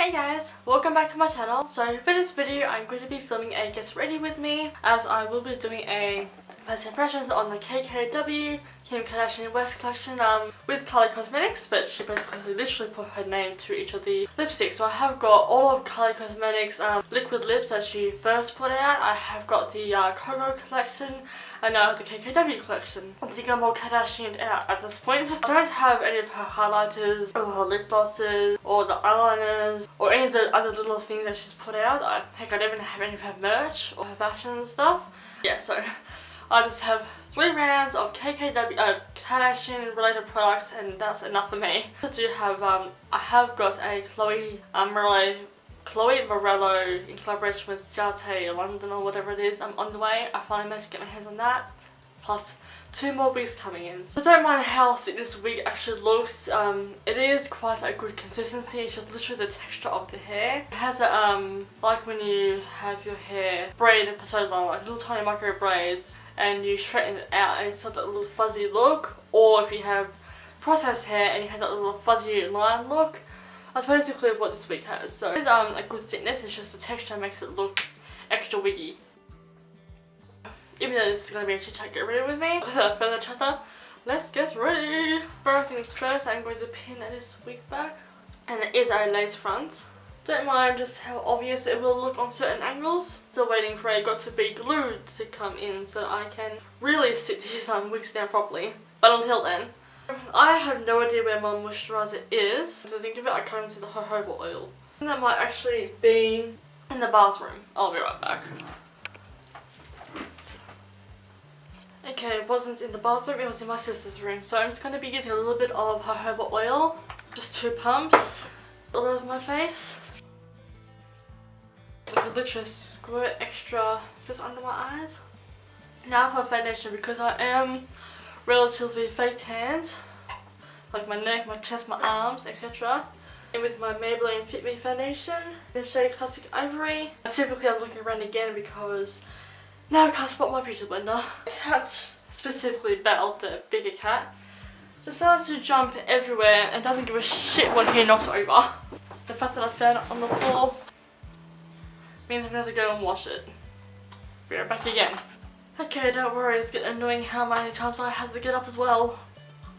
Hey guys, welcome back to my channel. So for this video I'm going to be filming a get ready with me, as I will be doing a first impressions on the KKW Kim Kardashian West collection with Kylie Cosmetics, but she basically literally put her name to each of the lipsticks. So I have got all of Kylie Cosmetics liquid lips that she first put out. I have got the Coco collection and now the KKW collection. I think I'm all Kardashian out at this point. So I don't have any of her highlighters or her lip glosses or the eyeliners or any of the other little things that she's put out. Heck, I don't even have any of her merch or her fashion and stuff. Yeah, so I just have 3 rounds of KKW Kardashian related products, and that's enough for me. I do have I have got a Chloe Morello in collaboration with Jaclyn London or whatever it is on the way. I finally managed to get my hands on that, plus 2 more wigs coming in. So don't mind how thick this wig actually looks. It is quite a good consistency. It's just literally the texture of the hair. It has a like when you have your hair braided for so long, like little tiny micro braids, and you straighten it out and it's got that little fuzzy look, or if you have processed hair and you have that little fuzzy line look. That's basically what this wig has. So it's a good thickness, it's just the texture makes it look extra wiggy. Even though this is going to be a chit chat get ready with me, without further chatter, let's get ready! First things first, I'm going to pin this wig back, and it is a lace front. Don't mind just how obvious it will look on certain angles. Still waiting for a got to be glued to come in so that I can really sit these wigs down properly. But until then, I have no idea where my moisturiser is. So think of it, I come into the jojoba oil. And that might actually be in the bathroom. I'll be right back. Okay, it wasn't in the bathroom, it was in my sister's room. So I'm just going to be using a little bit of jojoba oil. Just 2 pumps all over my face. I could literally squirt extra just under my eyes. Now for foundation, because I am relatively fake tanned, like my neck, my chest, my arms, etc. And with my Maybelline Fit Me foundation in the shade Classic Ivory. Typically I'm looking around again because now I can't spot my beauty blender. The cat, specifically Belle, the bigger cat, decides to jump everywhere and doesn't give a shit when he knocks over. The fact that I found it on the floor means I'm going to have to go and wash it. Be right back again. Okay, don't worry, it's getting annoying how many times I have to get up as well.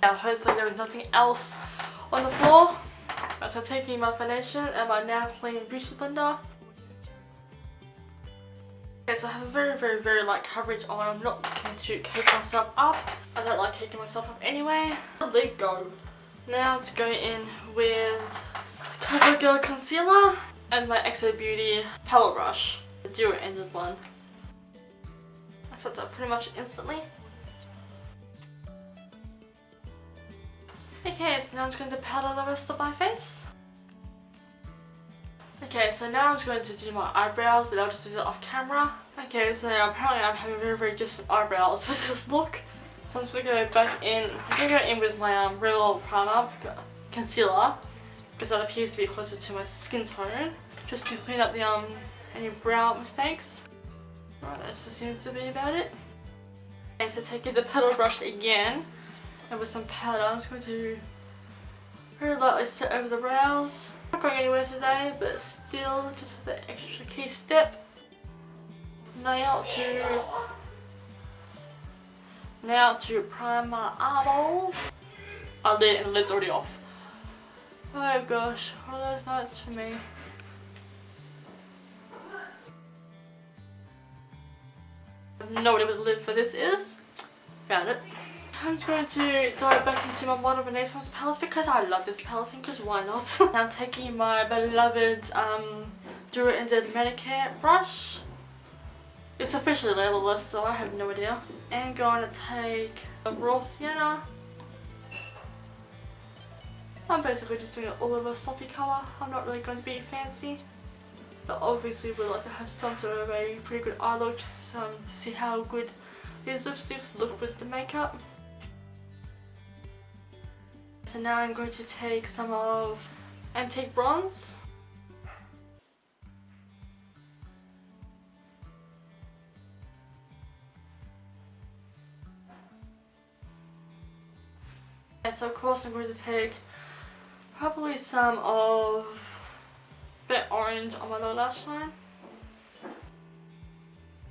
Now hopefully there is nothing else on the floor. So taking my foundation and my now clean beauty blender. Okay, so I have a very light coverage on. I'm not looking to cake myself up. I don't like caking myself up anyway. Let it go. Now to go in with CoverGirl concealer and my XO Beauty palette brush, the duo ended one. I set that pretty much instantly. Okay, so now I'm just going to powder the rest of my face. Okay, so now I'm just going to do my eyebrows, but I'll just do that off camera. Okay, so now apparently I'm having very decent eyebrows for this look. So I'm just going to go back in. I'm going to go in with my Real Primer concealer, because that appears to be closer to my skin tone, just to clean up the any brow mistakes. Right, that just seems to be about it. Okay, so taking the paddle brush again, and with some powder, I'm just going to very lightly set over the brows. Not going anywhere today, but still just for the extra key step. Now to prime my eyeballs. I lit and the lid's already off. Oh gosh, what are those nights for me? I have no idea what the lid for this is. Found it. I'm just going to dive back into my Modern Renaissance palette because I love this palette, and because why not? I'm taking my beloved duo ended mannequin brush. It's officially labelless, so I have no idea. I'm going to take a raw sienna. I'm basically just doing it all over a soppy colour. I'm not really going to be fancy, but obviously we like to have some sort of a pretty good eye look, just to see how good these lipsticks look with the makeup. So now I'm going to take some of Antique Bronze. And so of course I'm going to take probably some of orange on my lower lash line.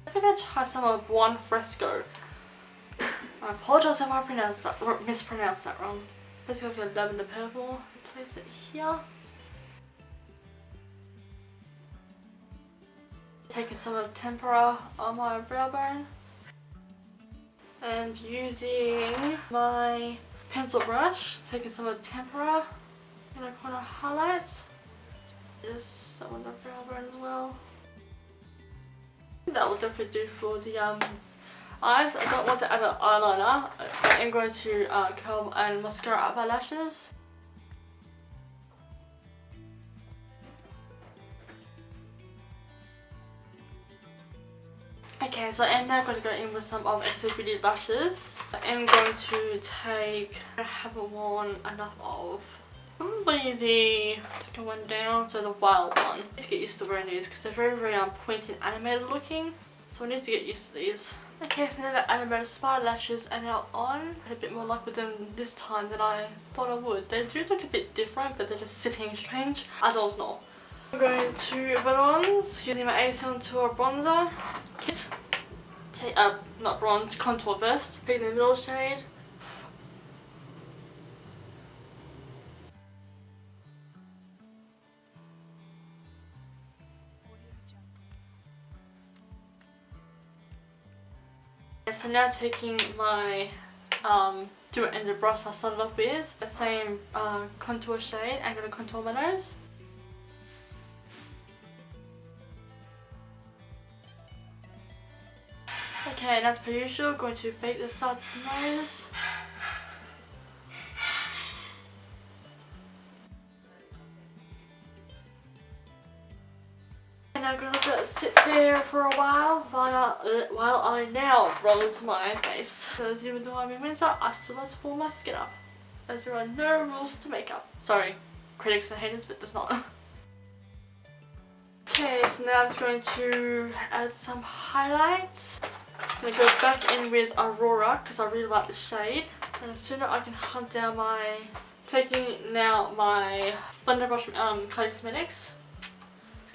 I think I'm gonna try some of Buon Fresco. I apologize if I mispronounced that wrong. Basically like a lavender purple. Place it here. Taking some of Tempera on my brow bone. And using my pencil brush, taking some of Tempera in the corner highlights. Just some on the brow bone as well. That will definitely do for the eyes. I don't want to add an eyeliner. I am going to curl and mascara up my lashes. Okay, so I am now going to go in with some of Exo Beauty lashes. I am going to take, I haven't worn enough of, probably the second one down, so the wild one. I need to get used to wearing these because they're very pointy and animated looking. So I need to get used to these. Okay, so now the animated spider lashes are now on. I had a bit more luck with them this time than I thought I would. They do look a bit different, but they're just sitting strange. I don't know. I'm going to bronze using my A-Ton Tour bronzer kit. Take not bronze, contour first. Taking the middle shade. So now taking my dual-ended brush I started off with, the same contour shade, I'm going to contour my nose. Okay, and as per usual, going to bake the sides of the nose. And I'm going to let it sit there for a while I now bronze my face. Because even though I'm in winter, I still like to pull my skin up. As there are no rules to makeup. Sorry, critics and haters, but there's not. Okay, so now I'm just going to add some highlights. I'm going to go back in with Aurora because I really like the shade. And as soon as I can hunt down my... Taking now my blender brush from Clay Cosmetics.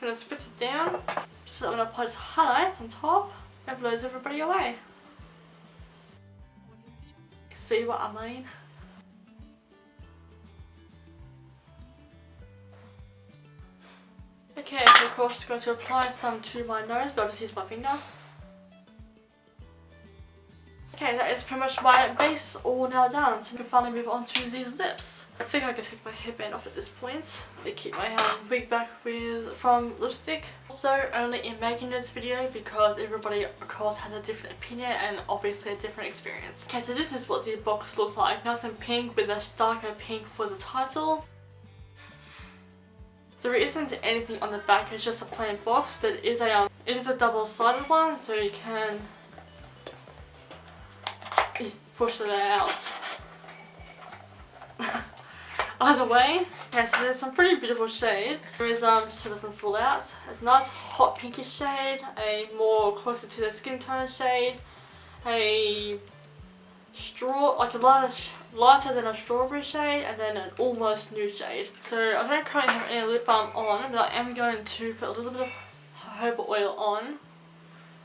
I'm going to spritz it down. So I'm going to apply this highlight on top. It blows everybody away. See what I mean? Okay, so of course just going to apply some to my nose, but I'll just use my finger. Okay, that is pretty much my base all now done, so I can finally move on to these lips. I think I can take my headband off at this point. I keep my wig back from lipstick. Also, only in making this video because everybody of course has a different opinion and obviously a different experience. Okay, so this is what the box looks like. Nice and pink with a darker pink for the title. There isn't anything on the back, it's just a plain box, but it is a double-sided one, so you can push it out. Either way. Okay, so there's some pretty beautiful shades. There is so it doesn't fall out. It's a nice hot pinkish shade, a more closer to the skin tone shade, a like a lighter than a strawberry shade, and then an almost nude shade. So I don't currently have any lip balm on, but I am going to put a little bit of jojoba oil on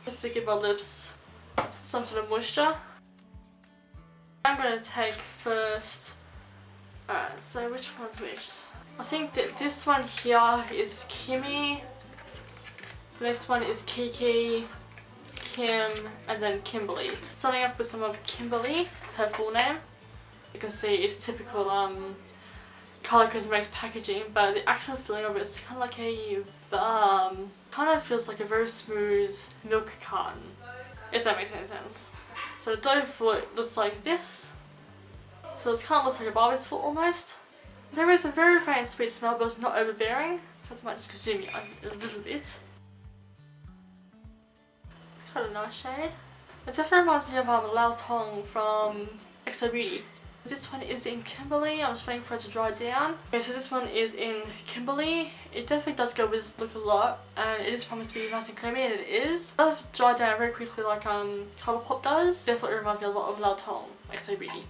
just to give my lips some sort of moisture. I'm going to take first, so which one's which? I think that this one here is Kimmy, the next one is Kiki, Kim, and then Kimberly. Starting off with some of Kimberly, her full name. You can see it's typical Color Cosmetics packaging, but the actual feeling of it is kind of like a, kind of feels like a very smooth milk carton, if that makes any sense. So the dough foot looks like this. So it kind of looks like a Barbie's foot almost. There is a very faint sweet smell, but it's not overbearing. That might just consume you a little bit. It's kind of a nice shade. It definitely reminds me of Lao Tong from Exo Beauty. This one is in Kimberly. I'm just waiting for it to dry down. Okay, so this one is in Kimberly. It definitely does go with this look a lot, and it is promised to be nice and creamy, and it is. It does dry down very quickly like Colourpop does. Definitely reminds me a lot of Lao Tong, Exo Beauty.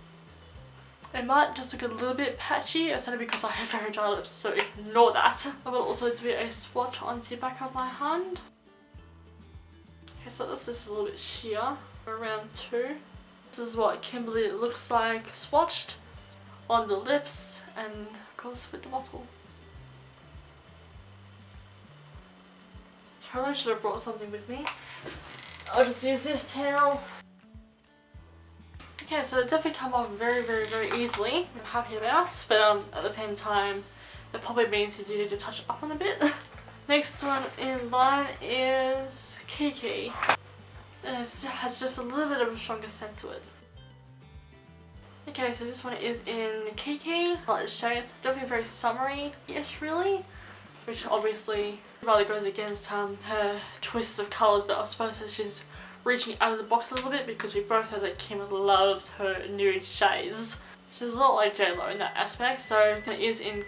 It might just look a little bit patchy. It's only because I have very dry lips, so ignore that. I will also do a swatch on the back of my hand. Okay, so this is a little bit sheer, around 2. This is what Kimberly looks like swatched on the lips and goes with the bottle. I really should have brought something with me. I'll just use this towel. Okay, so it definitely come off very easily. I'm happy about, but at the same time, that probably means you do need to touch up on a bit. Next one in line is Kiki. And it has just a little bit of a stronger scent to it. Okay, so this one is in Kiki. Like the shade, it's definitely very summery-ish really, which obviously rather goes against her twists of colours, but I suppose that she's reaching out of the box a little bit because we both know that Kim loves her nude shades. She's a lot like J-Lo in that aspect, so it is in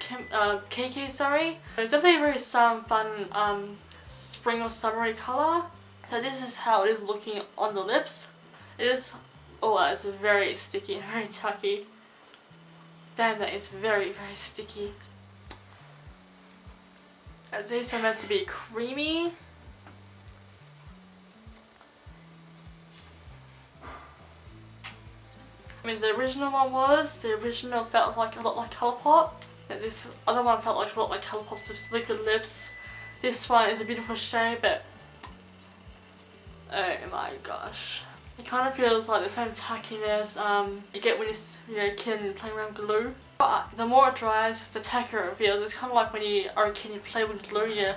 Kiki, sorry. So it's definitely a very fun spring or summery colour. So this is how it is looking on the lips. It is, oh, it's very sticky and very tacky. Damn, that is very sticky. And these are meant to be creamy. I mean, the original felt like a lot like Colourpop. This other one felt like a lot like Colourpop's with liquid lips. This one is a beautiful shade, but oh my gosh. It kind of feels like the same tackiness you get when you Kim playing around glue. But the more it dries, the tackier it feels. It's kind of like when you are a kid and you play with glue,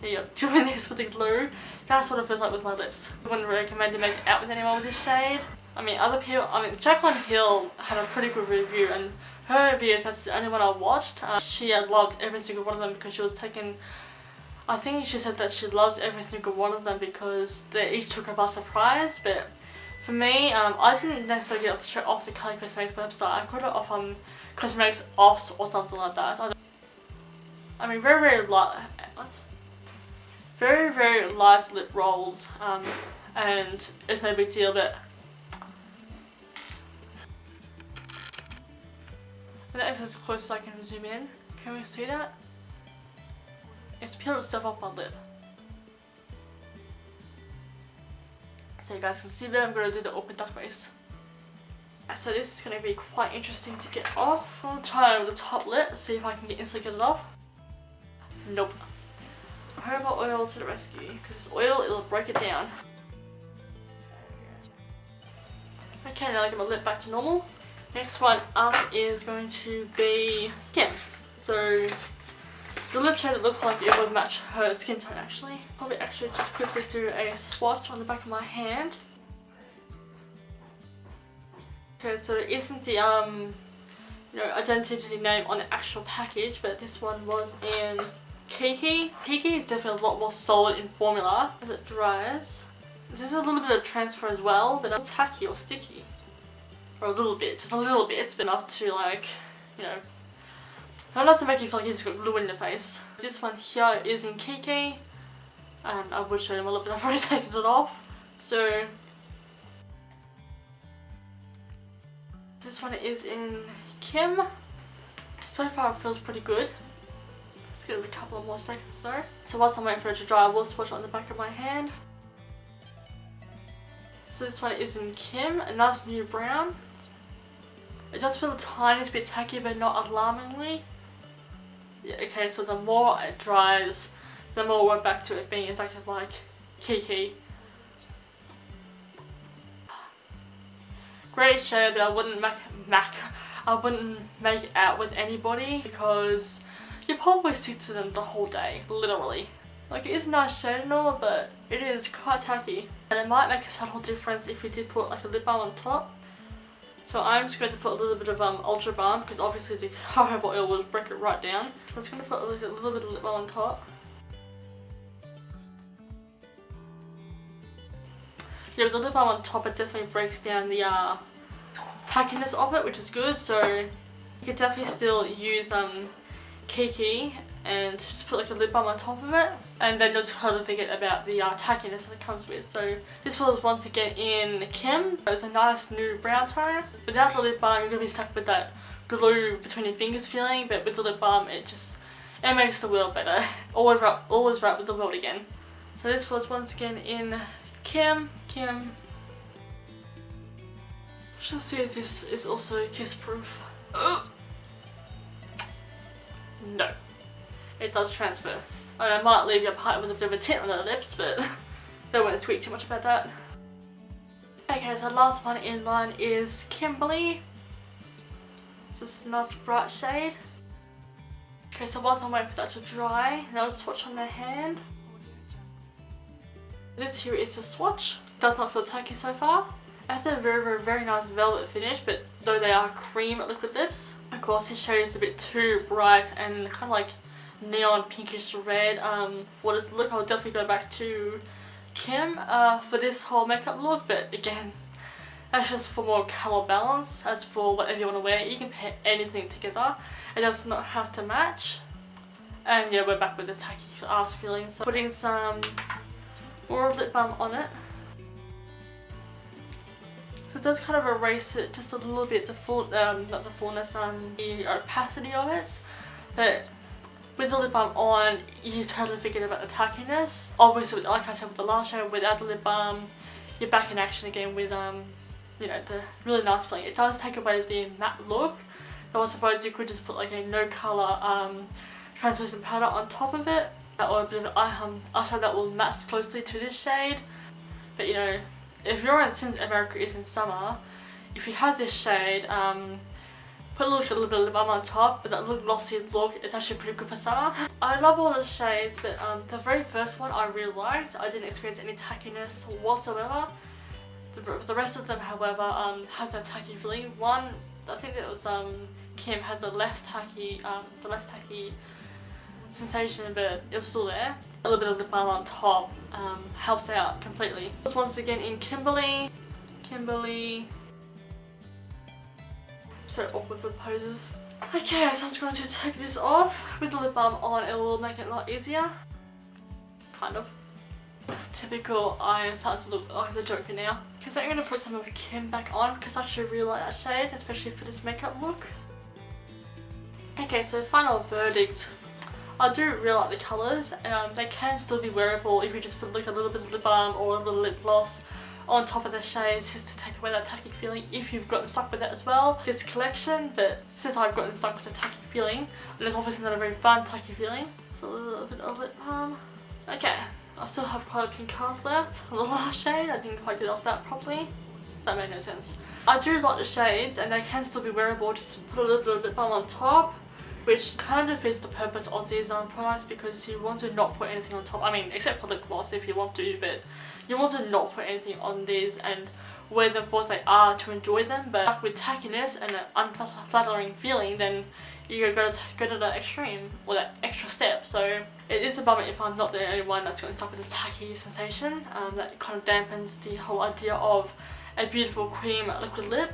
you're doing this with the glue. That's what it feels like with my lips. I wouldn't recommend to make out with anyone with this shade. I mean, Jaclyn Hill had a pretty good review, and her review, that's the only one I watched. She had loved every single one of them because she was taken, I think she said that she loves every single one of them because they each took her by surprise. But for me, I didn't necessarily get it to check off the Kylie Cosmetics website. I got it off Cosmetics Offs or something like that. I mean, very light lip rolls, and it's no big deal, but and that is as close as I can zoom in. Can we see that? It's peeled itself off my lip. So you guys can see that I'm going to do the open duck face. So this is going to be quite interesting to get off. I'll try it with the top lip, see if I can instantly get it off. Nope. Jojoba oil to the rescue, because this oil, it'll break it down. Okay, now I get my lip back to normal. Next one up is going to be Kim. So the lip shade, it looks like it would match her skin tone actually. Probably actually just quickly do a swatch on the back of my hand. Okay, so it isn't the identity name on the actual package, but this one was in Kiki. Kiki is definitely a lot more solid in formula as it dries. There's a little bit of transfer as well, but not tacky or sticky. Or a little bit, just a little bit, but enough to not to make you feel like you just got glue in the face. This one here is in Kiki, and I would show you my lip, but I've already taken it off. So this one is in Kim. So far it feels pretty good. It's gonna be a couple of more seconds though. So whilst I'm waiting for it to dry, I will swatch it on the back of my hand. So this one is in Kim, a nice new brown. It does feel a tiny bit tacky, but not alarmingly. Yeah, okay, so the more it dries, the more we're back to it being exactly like Kiki. Great shade, but I wouldn't make it out with anybody because you probably stick to them the whole day, literally. Like, it is a nice shade and all, but it is quite tacky. And it might make a subtle difference if you did put like a lip balm on top. So I'm just going to put a little bit of Ultra Balm because obviously the jojoba oil will break it right down. So I'm just going to put a little bit of lip balm on top. Yeah, with the lip balm on top, it definitely breaks down the tackiness of it, which is good. So you can definitely still use Kiki and just put like a lip balm on top of it, and then just kind of forget about the tackiness that it comes with. So this was once again in Kim. It was a nice new brown tone. Without the lip balm, you're going to be stuck with that glue between your fingers feeling, but with the lip balm it makes the world better. Always right with the world again. So this was once again in Kim. Let's see if this is also kiss proof. No, it does transfer. And I might leave your part with a bit of a tint on the lips, but don't want to tweak too much about that. Okay, so the last one in line is Kimberly. It's this nice bright shade. Okay, so whilst I'm waiting for that to dry, now let's swatch on the hand. This here is the swatch. Does not feel tacky so far. It has a very nice velvet finish, but though they are cream liquid lips. Of course, this shade is a bit too bright and kind of like neon pinkish red. For this look, I'll definitely go back to Kim for this whole makeup look, but again, that's just for more colour balance. As for whatever you want to wear, you can pair anything together. It does not have to match. And yeah, we're back with the tacky ass feeling. So putting some more lip balm on it. So it does kind of erase it just a little bit, the full, not the fullness, the opacity of it. But with the lip balm on, you totally forget about the tackiness. Obviously, like I said with the last shade, without the lip balm, you're back in action again with you know, the really nice feeling. It does take away the matte look. So I suppose you could just put like a no colour translucent powder on top of it, or a bit of eyeshadow that will match closely to this shade. But you know, if you're in, since America is in summer, if you have this shade, put a little bit of lip balm on top, but that little glossy look is actually pretty good for summer. I love all the shades, but the very first one I really liked. I didn't experience any tackiness whatsoever. The rest of them, however, has that tacky feeling. One, I think it was Kim, had the less tacky sensation, but it was still there. A little bit of lip balm on top helps out completely. This once again in Kimberly. So awkward with poses. Okay, so I'm just going to take this off. With the lip balm on, it will make it a lot easier. Kind of. Typical, I am starting to look like the Joker now. Because I'm going to put some of Kim back on because I actually really like that shade, especially for this makeup look. Okay, so final verdict. I do really like the colours. They can still be wearable if you just put like a little bit of lip balm or a little lip gloss on top of the shades just to take away that tacky feeling if you've gotten stuck with that as well. This collection, but since I've gotten stuck with the tacky feeling, and it's obviously not a very fun tacky feeling. So a little bit of lip balm. Okay. I still have quite a pink cast left on the last shade. I didn't quite get off that properly. That made no sense. I do like the shades and they can still be wearable. Just put a little bit of lip balm on top, which kind of fits the purpose of these products because you want to not put anything on top. I mean, except for lip gloss if you want to, but you want to not put anything on these and wear them for what they are to enjoy them. But with tackiness and an unflattering feeling, then you go to the extreme or that extra step. So it is a bummer if I'm not the only one that's gotten stuck with this tacky sensation. That kind of dampens the whole idea of a beautiful cream liquid lip.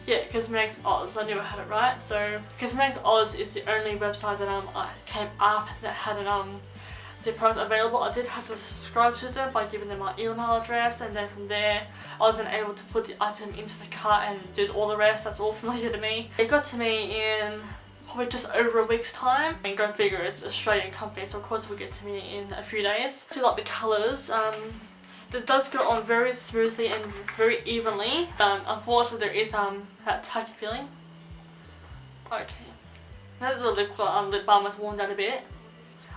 Yeah, Cosmetics Oz, I knew I had it right. So Cosmetics Oz is the only website that came up that had the product available. I did have to subscribe to them by giving them my email address, and then from there I wasn't able to put the item into the cart and do all the rest. That's all familiar to me. It got to me in probably just over a week's time, and go figure, it's an Australian company, so of course it will get to me in a few days. I do like the colours. It does go on very smoothly and very evenly. Unfortunately there is that tacky feeling. Okay, now that the lip balm has worn down a bit,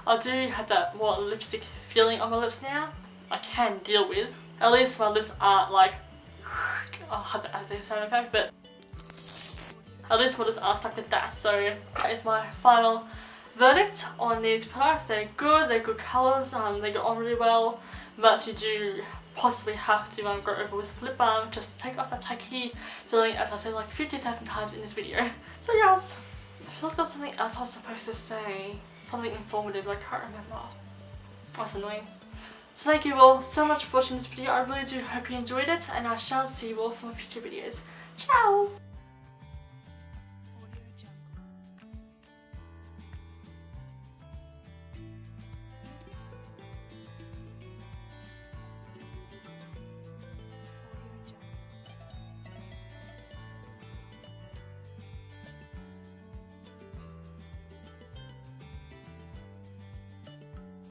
I do have that more lipstick feeling on my lips now. I can deal with. At least my lips aren't like, I'll have to add the sound effect, but at least my lips aren't stuck with that. So that is my final verdict on these products. They're good colours, they go on really well, but you do possibly have to go over with lip balm just to take off that tacky feeling, as I said like 50,000 times in this video. So yes, I feel like there's something else I was supposed to say. Something informative, but I can't remember. That's annoying. So thank you all so much for watching this video. I really do hope you enjoyed it, and I shall see you all for my future videos. Ciao!